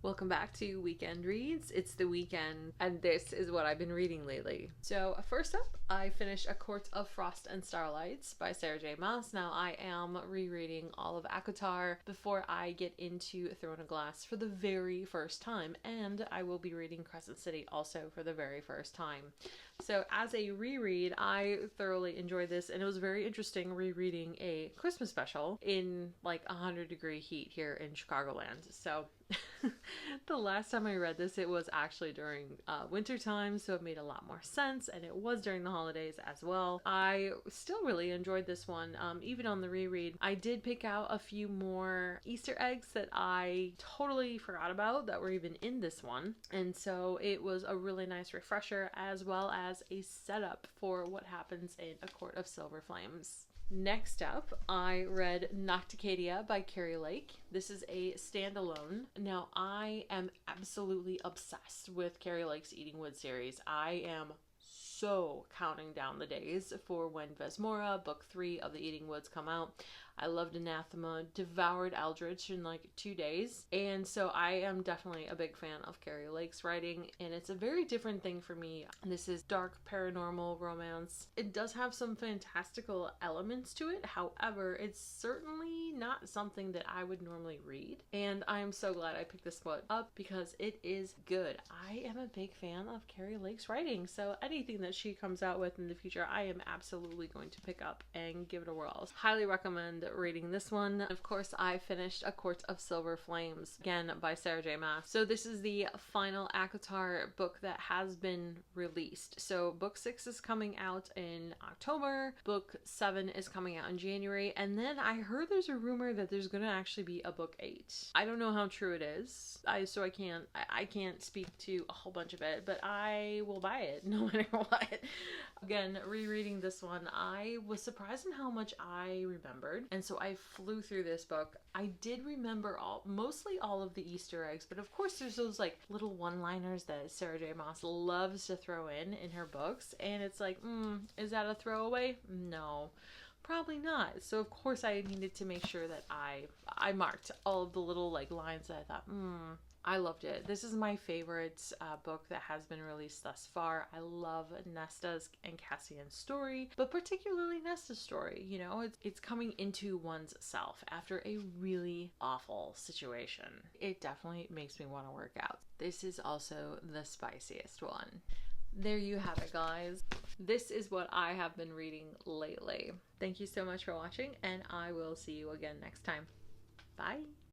Welcome back to Weekend Reads. It's the weekend, and this is what I've been reading lately. So first up, I finished A Court of Frost and Starlights by Sarah J. Maas. Now I am rereading all of ACOTAR before I get into Throne of Glass for the very first time, and I will be reading Crescent City also for the very first time. So as a reread, I thoroughly enjoyed this, and it was very interesting rereading a Christmas special in like 100-degree heat here in Chicagoland. So the last time I read this, it was actually during winter time, so it made a lot more sense, and it was during the holidays as well. I still really enjoyed this one, even on the reread. I did pick out a few more Easter eggs that I totally forgot about that were even in this one, and so it was a really nice refresher as well as a setup for what happens in A Court of Silver Flames. Next up, I read Nocticadia by Carrie Lake. This is a standalone. Now, I am absolutely obsessed with Carrie Lake's Eating Wood series. I am so counting down the days for when Vesmora, book 3 of the Eating Woods, come out. I loved Anathema, devoured Eldritch in like 2 days, and so I am definitely a big fan of Carrie Lake's writing, and it's a very different thing for me. This is dark paranormal romance. It does have some fantastical elements to it, however, it's certainly not something that I would normally read, and I am so glad I picked this one up because it is good. I am a big fan of Carrie Lake's writing, so anything that she comes out with in the future, I am absolutely going to pick up and give it a whirl. Highly recommend reading this one. Of course, I finished A Court of Silver Flames, again by Sarah J. Maas. So this is the final ACOTAR book that has been released. So book 6 is coming out in October, book 7 is coming out in January, and then I heard there's a rumor that there's gonna actually be a book 8. I don't know how true it is, so I can't speak to a whole bunch of it, but I will buy it no matter what. Again, rereading this one, I was surprised in how much I remembered, and so I flew through this book. I did remember mostly all of the Easter eggs, but of course there's those like little one-liners that Sarah J. Maas loves to throw in her books, and it's like, is that a throwaway? No, probably not. So of course I needed to make sure that I marked all of the little like lines that I thought, I loved it. This is my favorite book that has been released thus far. I love Nesta's and Cassian's story, but particularly Nesta's story. You know, it's coming into one's self after a really awful situation. It definitely makes me want to work out. This is also the spiciest one. There you have it, guys. This is what I have been reading lately. Thank you so much for watching, and I will see you again next time. Bye!